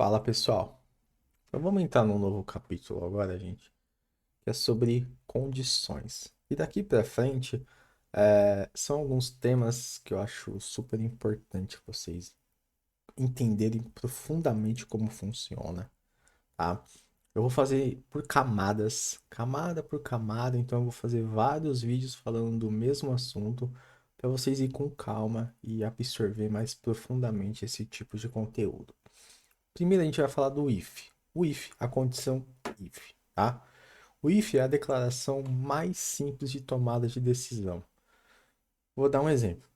Fala pessoal, então vamos entrar num novo capítulo agora, gente, que é sobre condições. E daqui pra frente, são alguns temas que eu acho super importante vocês entenderem profundamente como funciona, tá? Eu vou fazer por camadas, camada por camada, então eu vou fazer vários vídeos falando do mesmo assunto para vocês ir com calma e absorver mais profundamente esse tipo de conteúdo. Primeiro a gente vai falar do if. O if, a condição if, tá? O if é a declaração mais simples de tomada de decisão. Vou dar um exemplo.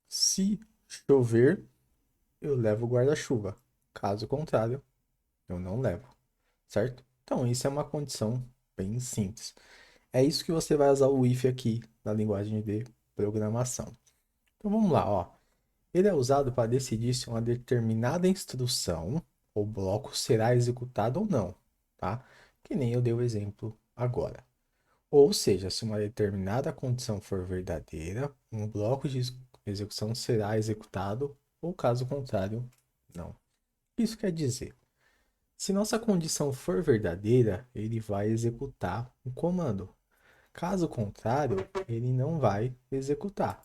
Se chover, eu levo o guarda-chuva. Caso contrário, eu não levo, certo? Então, isso é uma condição bem simples. É isso que você vai usar o if aqui na linguagem de programação. Então vamos lá, ó. Ele é usado para decidir se uma determinada instrução ou bloco será executado ou não, tá? Que nem eu dei o exemplo agora. Ou seja, se uma determinada condição for verdadeira, um bloco de execução será executado, ou caso contrário, não. Isso quer dizer, se nossa condição for verdadeira, ele vai executar o comando. Caso contrário, ele não vai executar.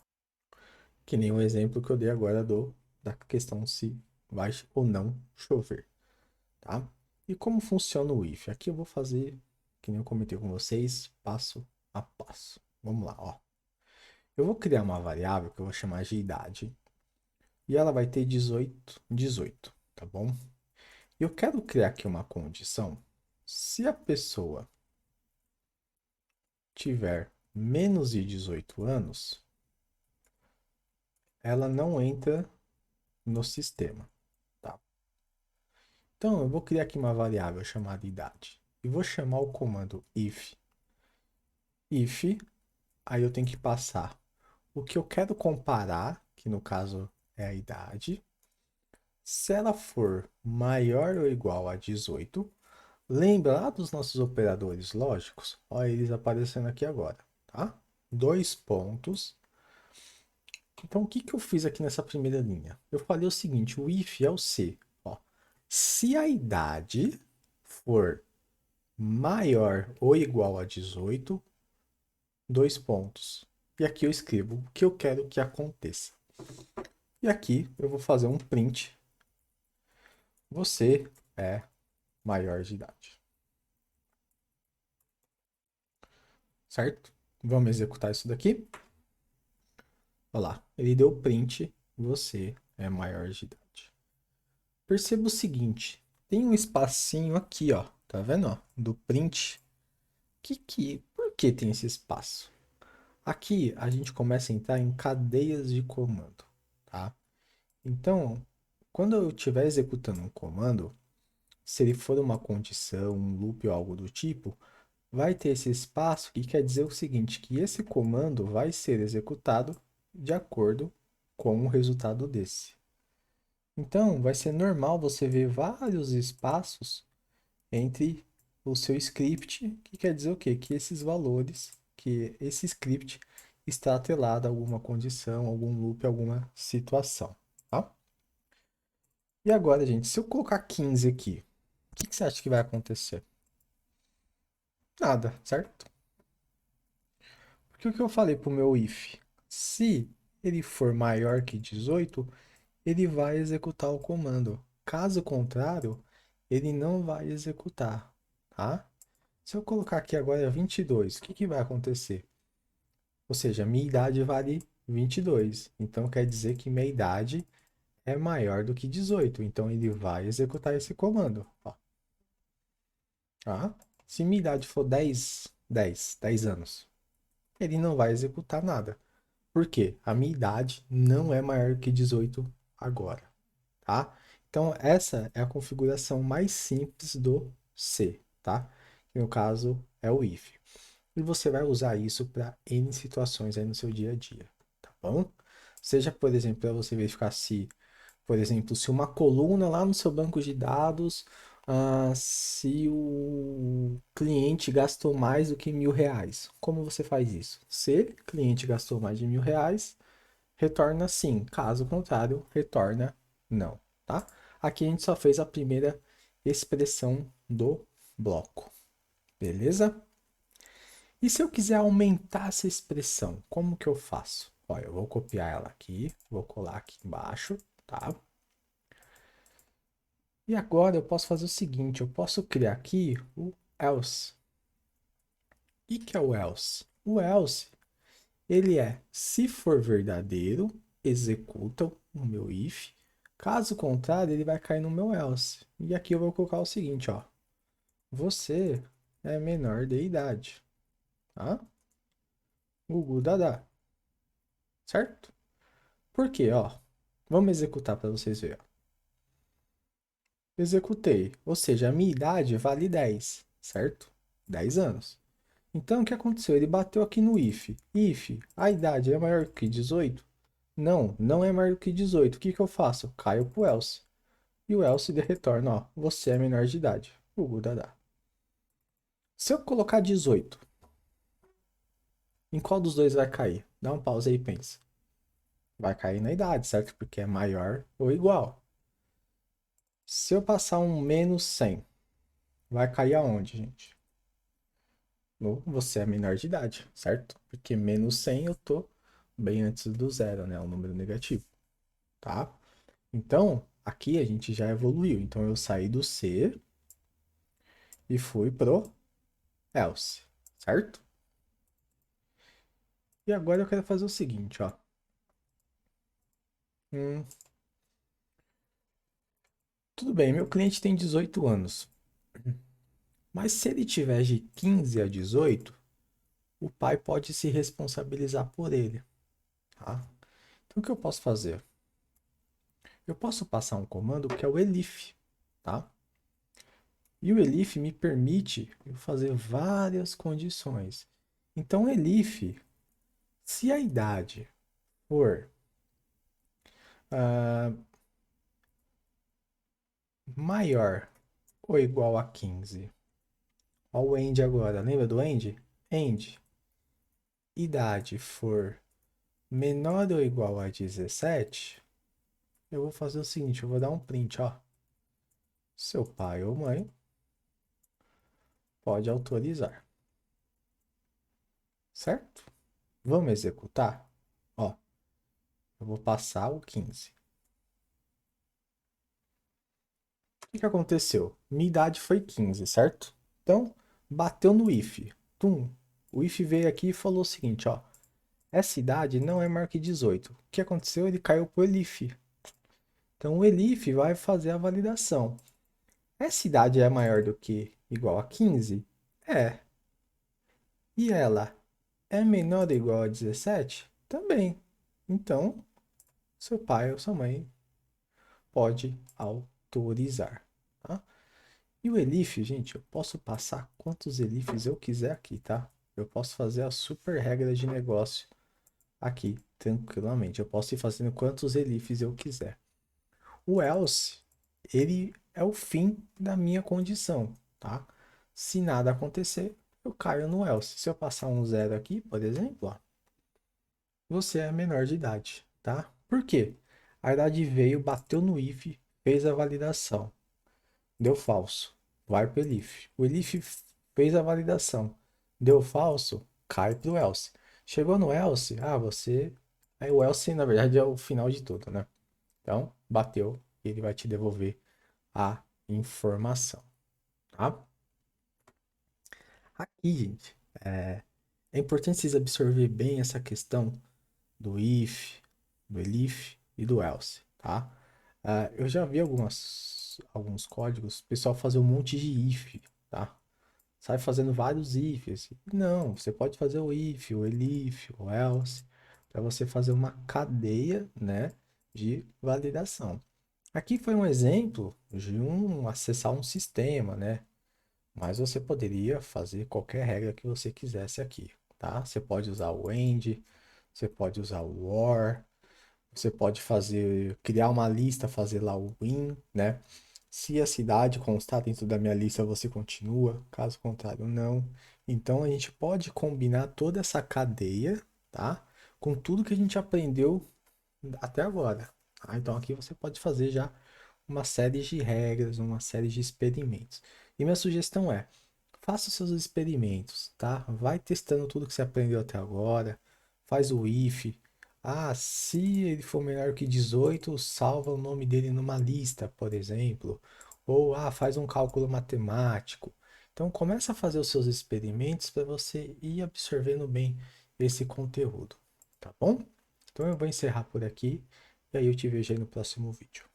Que nem o exemplo que eu dei agora da questão se vai ou não chover, tá? E como funciona o if? Aqui eu vou fazer, que nem eu comentei com vocês, passo a passo. Vamos lá, ó. Eu vou criar uma variável que eu vou chamar de idade e ela vai ter 18, tá bom? E eu quero criar aqui uma condição. Se a pessoa tiver menos de 18 anos, ela não entra no sistema, tá? Então, eu vou criar aqui uma variável chamada idade. E vou chamar o comando if. If, aí eu tenho que passar o que eu quero comparar, que no caso é a idade. Se ela for maior ou igual a 18, lembra lá dos nossos operadores lógicos? Olha eles aparecendo aqui agora, tá? Dois pontos. Então, o que que eu fiz aqui nessa primeira linha? Eu falei o seguinte, o if é o se. Ó, se a idade for maior ou igual a 18, dois pontos. E aqui eu escrevo o que eu quero que aconteça. E aqui eu vou fazer um print. Você é maior de idade. Certo? Vamos executar isso daqui. Olha lá, ele deu print. Você é maior de idade. Perceba o seguinte, tem um espacinho aqui, ó. Tá vendo, ó? Do print. Por que tem esse espaço? Aqui a gente começa a entrar em cadeias de comando, tá? Então, quando eu estiver executando um comando, se ele for uma condição, um loop ou algo do tipo, vai ter esse espaço que quer dizer o seguinte, que esse comando vai ser executado de acordo com o resultado desse. Então, vai ser normal você ver vários espaços entre o seu script, que quer dizer o quê? Que esses valores, que esse script está atrelado a alguma condição, algum loop, alguma situação, tá? E agora, gente, se eu colocar 15 aqui, o que você acha que vai acontecer? Nada, certo? Porque o que eu falei para o meu if? Se ele for maior que 18, ele vai executar o comando. Caso contrário, ele não vai executar, tá? Se eu colocar aqui agora 22, o que que vai acontecer? Ou seja, minha idade vale 22. Então quer dizer que minha idade é maior do que 18. Então ele vai executar esse comando. Ó. Tá? Se minha idade for 10 anos, ele não vai executar nada. Por quê? A minha idade não é maior que 18 agora, tá? Então essa é a configuração mais simples do C, tá? Que no caso é o if. E você vai usar isso para N situações aí no seu dia a dia, tá bom? Seja, por exemplo, para você verificar se, por exemplo, se uma coluna lá no seu banco de dados, se o cliente gastou mais do que R$ 1.000. Como você faz isso? Se o cliente gastou mais de R$ 1.000, retorna sim. Caso contrário, retorna não, tá? Aqui a gente só fez a primeira expressão do bloco, beleza? E se eu quiser aumentar essa expressão, como que eu faço? Olha, eu vou copiar ela aqui, vou colar aqui embaixo, tá? E agora eu posso fazer o seguinte, eu posso criar aqui o else. O que é o else? O else, ele é, se for verdadeiro, executa o meu if. Caso contrário, ele vai cair no meu else. E aqui eu vou colocar o seguinte, ó. Você é menor de idade, tá? Gugu Dadá, certo? Por quê, ó? Vamos executar para vocês verem. Executei, ou seja, a minha idade vale 10, certo? 10 anos. Então, o que aconteceu? Ele bateu aqui no if. If, a idade é maior que 18? Não, não é maior que 18. O que que eu faço? Caio pro else. E o else ele retorna, ó, você é menor de idade. Gugu Dadá. Se eu colocar 18, em qual dos dois vai cair? Dá uma pausa aí e pensa. Vai cair na idade, certo? Porque é maior ou igual. Se eu passar um menos 100, vai cair aonde, gente? No você é menor de idade, certo? Porque menos 100 eu tô bem antes do zero, né? Um número negativo, tá? Então, aqui a gente já evoluiu. Então, eu saí do se e fui pro else, certo? E agora eu quero fazer o seguinte, ó. Hum, tudo bem, meu cliente tem 18 anos. Mas se ele tiver de 15 a 18, o pai pode se responsabilizar por ele, tá? Então, o que eu posso fazer? Eu posso passar um comando que é o elif, tá? E o elif me permite eu fazer várias condições. Então, o elif, se a idade for ah, maior ou igual a 15, ó o end agora, lembra do end? End, idade for menor ou igual a 17, eu vou fazer o seguinte, eu vou dar um print, ó. Seu pai ou mãe pode autorizar, certo? Vamos executar? Ó, eu vou passar o 15. O que que aconteceu? Minha idade foi 15, certo? Então, bateu no if. Tum. O if veio aqui e falou o seguinte, ó. Essa idade não é maior que 18. O que aconteceu? Ele caiu pro elif. Então, o elif vai fazer a validação. Essa idade é maior do que igual a 15? É. E ela é menor ou igual a 17? Também. Então, seu pai ou sua mãe pode autorizar, tá? E o elif, gente, eu posso passar quantos elifs eu quiser aqui, tá? Eu posso fazer a super regra de negócio aqui, tranquilamente. Eu posso ir fazendo quantos elifs eu quiser. O else, ele é o fim da minha condição, tá? Se nada acontecer, eu caio no else. Se eu passar um zero aqui, por exemplo, ó, você é menor de idade, tá? Por quê? A idade veio, bateu no if, fez a validação. Deu falso. Vai para o elif. O elif fez a validação. Deu falso, cai para o else. Chegou no else, você. Aí o else, na verdade, é o final de tudo, né? Então, bateu, ele vai te devolver a informação, tá? Aqui, gente, é importante vocês absorver bem essa questão do if, do elif e do else, tá? Eu já vi alguns códigos, o pessoal fazer um monte de if, tá? Sai fazendo vários ifs. Não, você pode fazer o if, o elif, o else, para você fazer uma cadeia, né, de validação. Aqui foi um exemplo de acessar um sistema, né? Mas você poderia fazer qualquer regra que você quisesse aqui, tá? Você pode usar o end, você pode usar o or, você pode fazer, criar uma lista, fazer lá o win, né? Se a cidade constar dentro da minha lista, você continua, caso contrário, não. Então a gente pode combinar toda essa cadeia, tá? Com tudo que a gente aprendeu até agora, tá? Então aqui você pode fazer já uma série de regras, uma série de experimentos. E minha sugestão é, faça os seus experimentos, tá? Vai testando tudo que você aprendeu até agora, faz o if. Ah, se ele for menor que 18, salva o nome dele numa lista, por exemplo. Ou, faz um cálculo matemático. Então, começa a fazer os seus experimentos para você ir absorvendo bem esse conteúdo, tá bom? Então, eu vou encerrar por aqui e aí eu te vejo aí no próximo vídeo.